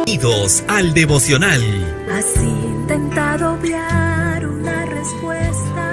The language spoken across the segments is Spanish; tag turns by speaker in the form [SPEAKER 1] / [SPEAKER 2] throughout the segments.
[SPEAKER 1] Bienvenidos al devocional.
[SPEAKER 2] Has intentado obviar una respuesta.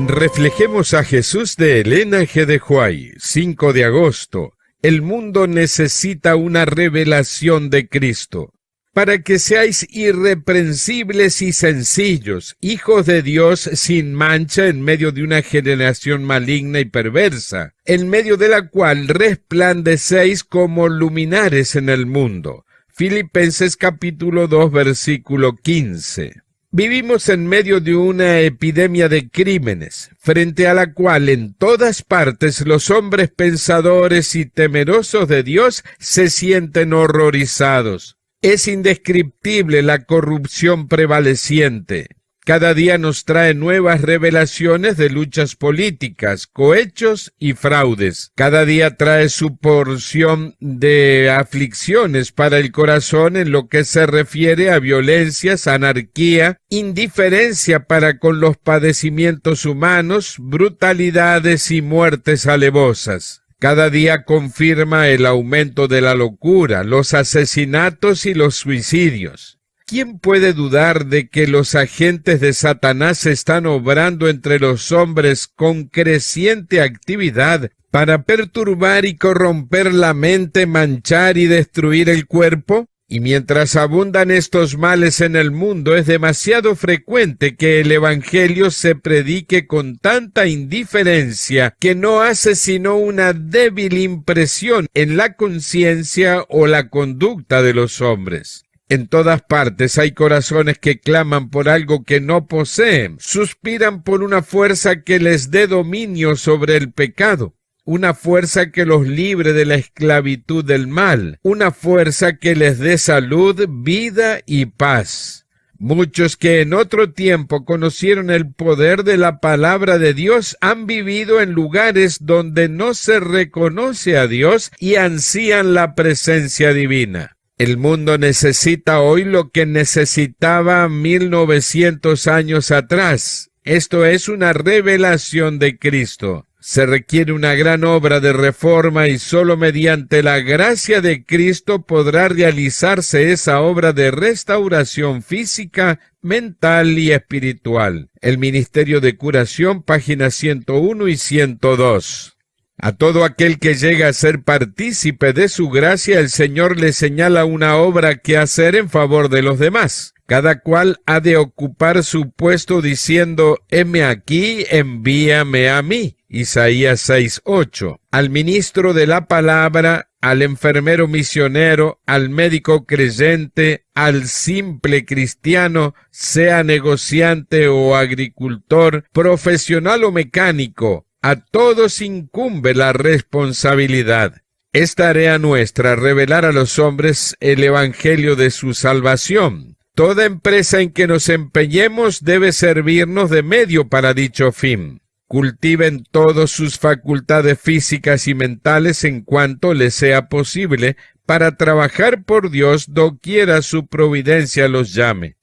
[SPEAKER 3] Reflejemos a Jesús de Elena G. de Huay, 5 de agosto. El mundo necesita una revelación de Cristo. Para que seáis irreprensibles y sencillos, hijos de Dios sin mancha en medio de una generación maligna y perversa, en medio de la cual resplandecéis como luminares en el mundo. Filipenses capítulo 2, versículo 15. Vivimos en medio de una epidemia de crímenes, frente a la cual en todas partes los hombres pensadores y temerosos de Dios se sienten horrorizados. Es indescriptible la corrupción prevaleciente. Cada día nos trae nuevas revelaciones de luchas políticas, cohechos y fraudes. Cada día trae su porción de aflicciones para el corazón en lo que se refiere a violencias, anarquía, indiferencia para con los padecimientos humanos, brutalidades y muertes alevosas. Cada día confirma el aumento de la locura, los asesinatos y los suicidios. ¿Quién puede dudar de que los agentes de Satanás están obrando entre los hombres con creciente actividad para perturbar y corromper la mente, manchar y destruir el cuerpo? Y mientras abundan estos males en el mundo, es demasiado frecuente que el Evangelio se predique con tanta indiferencia que no hace sino una débil impresión en la conciencia o la conducta de los hombres. En todas partes hay corazones que claman por algo que no poseen, suspiran por una fuerza que les dé dominio sobre el pecado. Una fuerza que los libre de la esclavitud del mal, una fuerza que les dé salud, vida y paz. Muchos que en otro tiempo conocieron el poder de la palabra de Dios han vivido en lugares donde no se reconoce a Dios y ansían la presencia divina. El mundo necesita hoy lo que necesitaba 1900 años atrás. Esto es una revelación de Cristo. Se requiere una gran obra de reforma y solo mediante la gracia de Cristo podrá realizarse esa obra de restauración física, mental y espiritual. El Ministerio de Curación, páginas 101 y 102. A todo aquel que llega a ser partícipe de su gracia, el Señor le señala una obra que hacer en favor de los demás. Cada cual ha de ocupar su puesto diciendo, heme aquí, envíame a mí. Isaías 6:8. Al ministro de la palabra, al enfermero misionero, al médico creyente, al simple cristiano, sea negociante o agricultor, profesional o mecánico, a todos incumbe la responsabilidad. Es tarea nuestra revelar a los hombres el evangelio de su salvación. Toda empresa en que nos empeñemos debe servirnos de medio para dicho fin. Cultiven todas sus facultades físicas y mentales en cuanto les sea posible para trabajar por Dios doquiera su providencia los llame.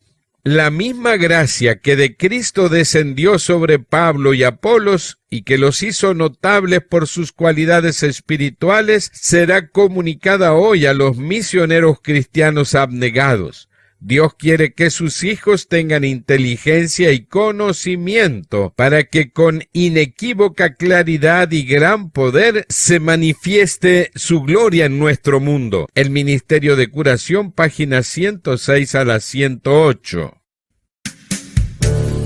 [SPEAKER 3] La misma gracia que de Cristo descendió sobre Pablo y Apolos y que los hizo notables por sus cualidades espirituales será comunicada hoy a los misioneros cristianos abnegados. Dios quiere que sus hijos tengan inteligencia y conocimiento para que con inequívoca claridad y gran poder se manifieste su gloria en nuestro mundo. El Ministerio de Curación, páginas 106 a la 108.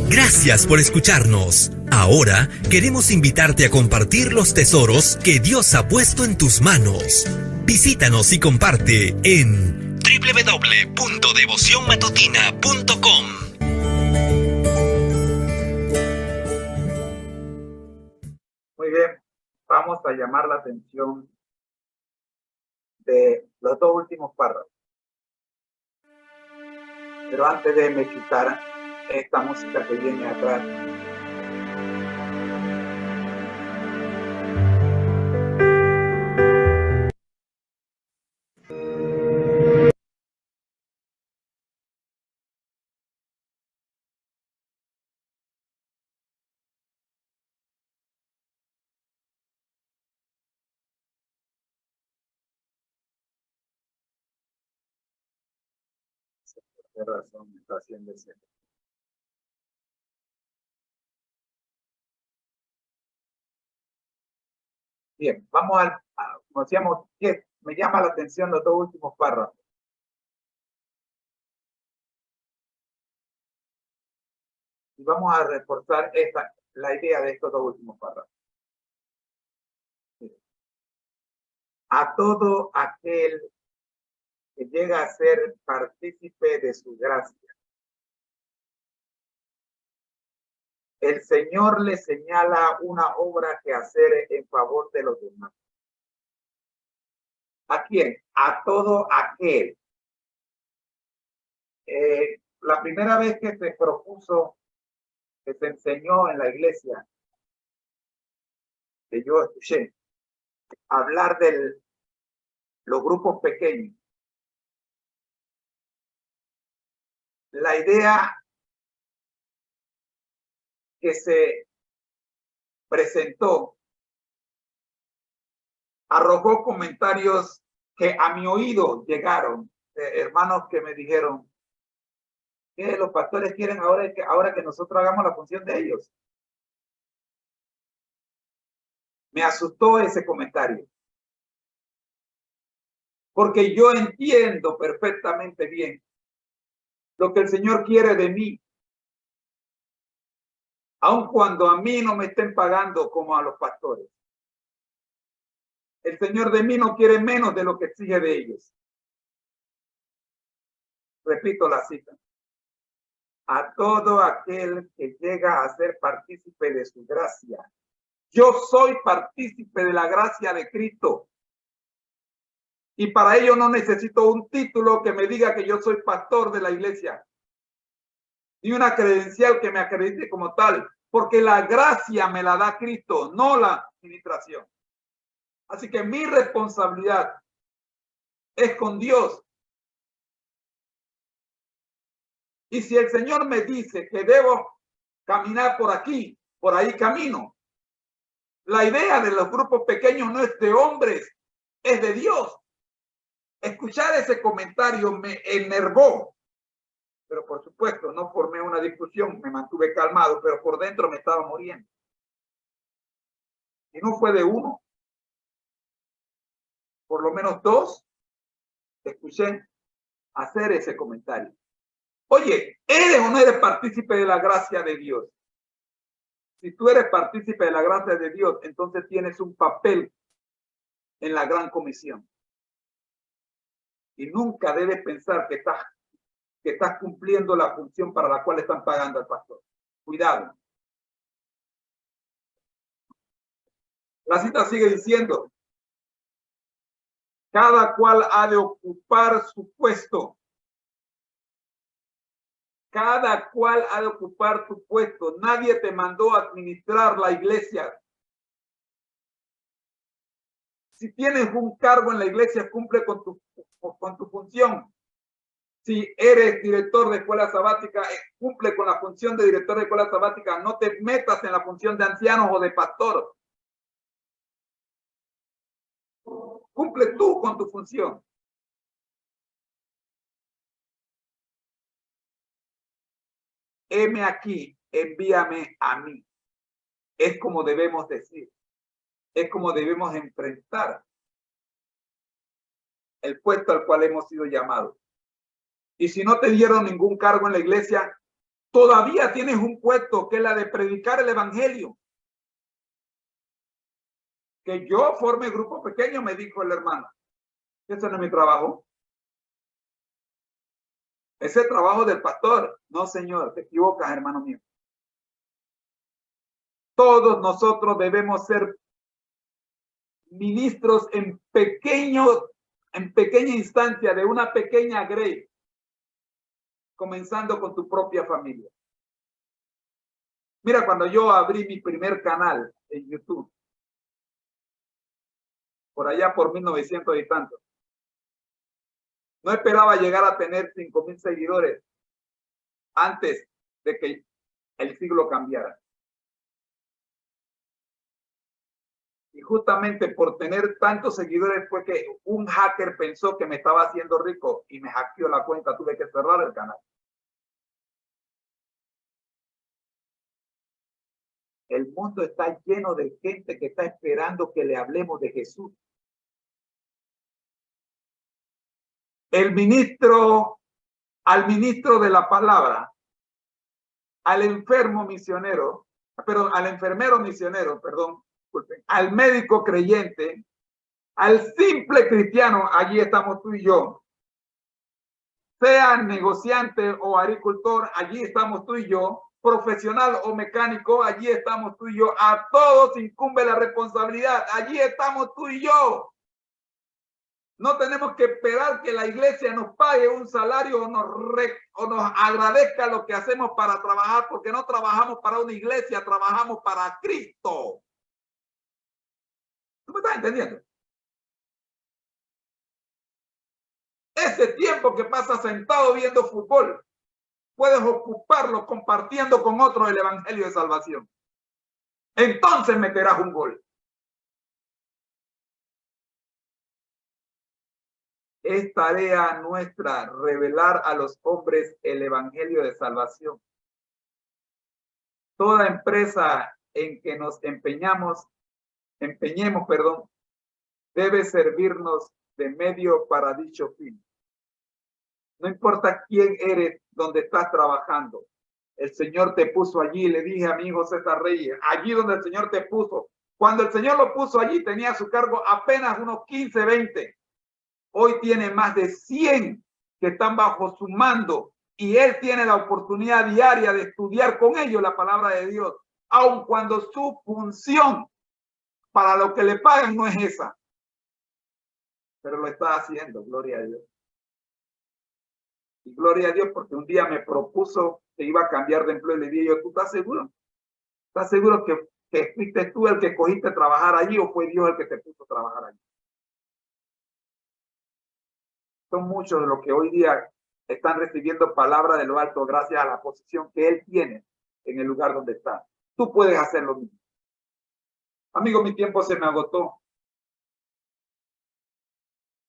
[SPEAKER 1] Gracias por escucharnos. Ahora queremos invitarte a compartir los tesoros que Dios ha puesto en tus manos. Visítanos y comparte en www.devocionmatutina.com.
[SPEAKER 4] Muy bien, vamos a llamar la atención de los dos últimos párrafos. Pero antes de me quitar esta música que viene atrás, qué razón me está haciendo ese. Bien, vamos como decíamos, que me llama la atención los dos últimos párrafos. Y vamos a reforzar la idea de estos dos últimos párrafos. A todo aquel que llega a ser partícipe de su gracia, el Señor le señala una obra que hacer en favor de los demás. ¿A quién? A todo aquel. La primera vez que se propuso, que se enseñó en la iglesia, que yo escuché hablar de los grupos pequeños, la idea que se presentó arrojó comentarios que a mi oído llegaron, hermanos que me dijeron que los pastores quieren ahora que nosotros hagamos la función de ellos. Me asustó ese comentario, porque yo entiendo perfectamente bien lo que el Señor quiere de mí, aun cuando a mí no me estén pagando como a los pastores. El Señor de mí no quiere menos de lo que exige de ellos. Repito la cita. A todo aquel que llega a ser partícipe de su gracia. Yo soy partícipe de la gracia de Cristo. Y para ello no necesito un título que me diga que yo soy pastor de la iglesia. Ni una credencial que me acredite como tal. Porque la gracia me la da Cristo, no la administración. Así que mi responsabilidad es con Dios. Y si el Señor me dice que debo caminar por aquí, por ahí camino. La idea de los grupos pequeños no es de hombres, es de Dios. Escuchar ese comentario me enervó. Pero por supuesto, no formé una discusión, me mantuve calmado, pero por dentro me estaba muriendo. Y no fue de uno. Por lo menos dos escuché hacer ese comentario. Oye, ¿eres o no eres partícipe de la gracia de Dios? Si tú eres partícipe de la gracia de Dios, entonces tienes un papel en la gran comisión. Y nunca debes pensar que estás cumpliendo la función para la cual están pagando al pastor. Cuidado. La cita sigue diciendo, cada cual ha de ocupar su puesto. Cada cual ha de ocupar tu puesto. Nadie te mandó a administrar la iglesia. Si tienes un cargo en la iglesia, cumple con tu función. Si eres director de escuela sabática, cumple con la función de director de escuela sabática. No te metas en la función de ancianos o de pastor. Cumple tú con tu función. Heme aquí, envíame a mí. Es como debemos decir. Es como debemos enfrentar el puesto al cual hemos sido llamados. Y si no te dieron ningún cargo en la iglesia, todavía tienes un puesto que es la de predicar el evangelio. Que yo forme grupo pequeño, me dijo el hermano. Ese no es mi trabajo. Ese es el trabajo del pastor. No, señor, te equivocas, hermano mío. Todos nosotros debemos ser ministros en pequeña instancia de una pequeña grey, comenzando con tu propia familia. Mira, cuando yo abrí mi primer canal en YouTube, por allá por 1900 y tanto, no esperaba llegar a tener 5,000 seguidores antes de que el siglo cambiara. Y justamente por tener tantos seguidores fue que un hacker pensó que me estaba haciendo rico y me hackeó la cuenta. Tuve que cerrar el canal. El mundo está lleno de gente que está esperando que le hablemos de Jesús. Al ministro de la palabra, al enfermero misionero, perdón, disculpen, al médico creyente, al simple cristiano, allí estamos tú y yo. Sea negociante o agricultor, allí estamos tú y yo. Profesional o mecánico, allí estamos tú y yo. A todos incumbe la responsabilidad, allí estamos tú y yo. No tenemos que esperar que la iglesia nos pague un salario o nos agradezca lo que hacemos para trabajar, porque no trabajamos para una iglesia, trabajamos para Cristo. ¿Tú me estás entendiendo? Ese tiempo que pasas sentado viendo fútbol, puedes ocuparlo compartiendo con otros el evangelio de salvación. Entonces meterás un gol. Es tarea nuestra revelar a los hombres el evangelio de salvación. Toda empresa en que nos empeñemos, debe servirnos de medio para dicho fin. No importa quién eres, donde estás trabajando. El Señor te puso allí, le dije a mi hijo César Reyes, allí donde el Señor te puso. Cuando el Señor lo puso allí, tenía a su cargo apenas unos 15, 20. Hoy tiene más de 100 que están bajo su mando y él tiene la oportunidad diaria de estudiar con ellos la palabra de Dios, aun cuando su función para lo que le pagan no es esa. Pero lo está haciendo, gloria a Dios. Y gloria a Dios porque un día me propuso que iba a cambiar de empleo y le dije yo, ¿tú estás seguro? ¿Estás seguro que fuiste tú el que cogiste a trabajar allí o fue Dios el que te puso a trabajar allí? Son muchos de los que hoy día están recibiendo palabra de lo alto gracias a la posición que él tiene en el lugar donde está. Tú puedes hacer lo mismo. Amigo, mi tiempo se me agotó.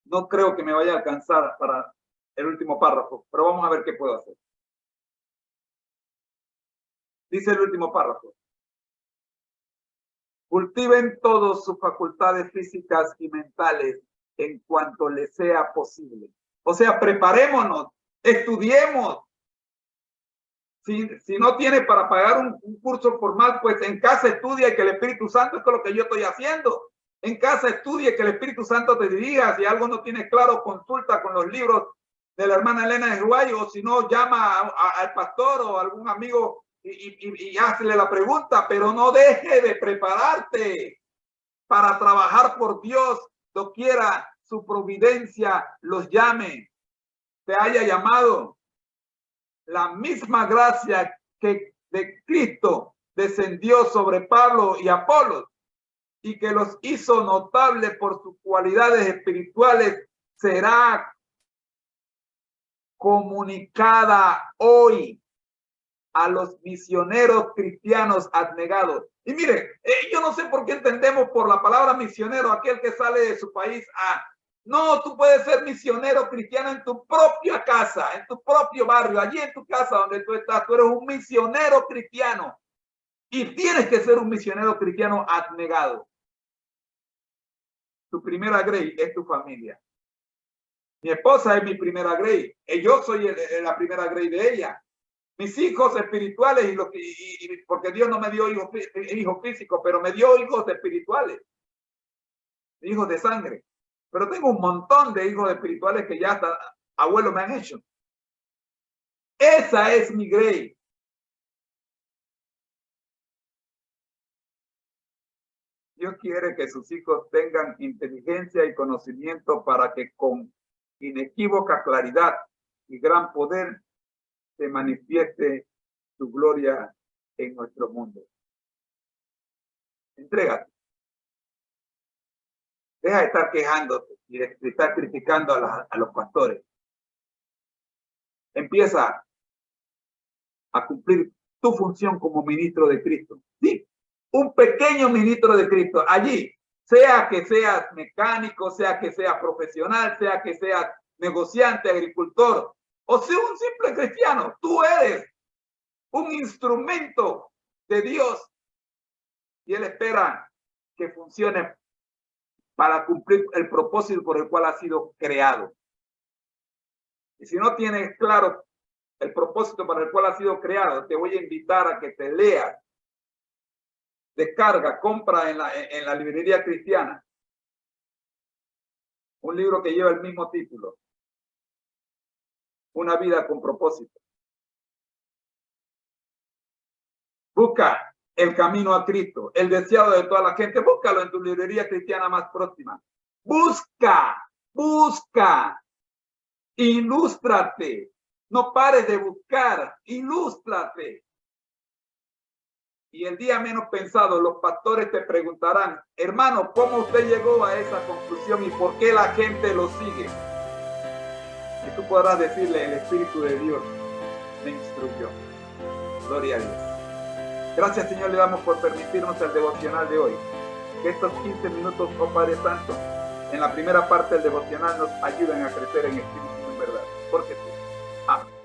[SPEAKER 4] No creo que me vaya a alcanzar para el último párrafo, pero vamos a ver qué puedo hacer. Dice el último párrafo. Cultiven todos sus facultades físicas y mentales en cuanto les sea posible. O sea, preparémonos, estudiemos. Si no tiene para pagar un curso formal, pues en casa estudia y que el Espíritu Santo, esto es lo que yo estoy haciendo. En casa estudie, que el Espíritu Santo te dirija. Si algo no tienes claro, consulta con los libros de la hermana Elena de Uruguay, o si no, llama al pastor o a algún amigo y hazle la pregunta, pero no deje de prepararte para trabajar por Dios, doquiera su providencia los llame, te haya llamado. La misma gracia que de Cristo descendió sobre Pablo y Apolos y que los hizo notables por sus cualidades espirituales será comunicada hoy a los misioneros cristianos abnegados. Y mire, yo no sé por qué entendemos por la palabra misionero aquel que sale de su país a... No, tú puedes ser misionero cristiano en tu propia casa, en tu propio barrio, allí en tu casa donde tú estás. Tú eres un misionero cristiano y tienes que ser un misionero cristiano abnegado. Tu primera grey es tu familia. Mi esposa es mi primera grey. Yo soy la primera grey de ella. Mis hijos espirituales, porque Dios no me dio hijos físicos, pero me dio hijos espirituales, hijos de sangre. Pero tengo un montón de hijos espirituales que ya hasta abuelos me han hecho. Esa es mi grey. Dios quiere que sus hijos tengan inteligencia y conocimiento para que con inequívoca claridad y gran poder se manifieste su gloria en nuestro mundo. Entrégate. Deja de estar quejándote y de estar criticando a los pastores. Empieza a cumplir tu función como ministro de Cristo. Sí, un pequeño ministro de Cristo. Allí, Sea que seas mecánico, sea que seas profesional, sea que seas negociante, agricultor, o sea un simple cristiano, tú eres un instrumento de Dios y Él espera que funcione para cumplir el propósito por el cual ha sido creado. Y si no tienes claro el propósito para el cual ha sido creado, te voy a invitar a que te leas, descarga, compra en la librería cristiana un libro que lleva el mismo título, Una vida con propósito. Busca el camino a Cristo, el deseado de toda la gente. Búscalo en tu librería cristiana más próxima. Busca, busca, ilústrate. No pares de buscar, ilústrate. Y el día menos pensado, los pastores te preguntarán, hermano, ¿cómo usted llegó a esa conclusión y por qué la gente lo sigue? Y tú podrás decirle, el Espíritu de Dios me instruyó. Gloria a Dios. Gracias, Señor, le damos por permitirnos el devocional de hoy. Que estos 15 minutos, oh Padre Santo, en la primera parte del devocional nos ayuden a crecer en espíritu y en verdad. Porque tú. Amén.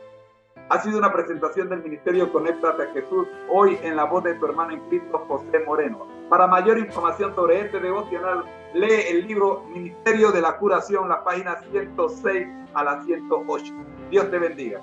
[SPEAKER 4] Ha sido una presentación del Ministerio Conéctate a Jesús, hoy en la voz de tu hermano en Cristo, José Moreno. Para mayor información sobre este devocional, lee el libro Ministerio de la Curación, la página 106 a la 108. Dios te bendiga.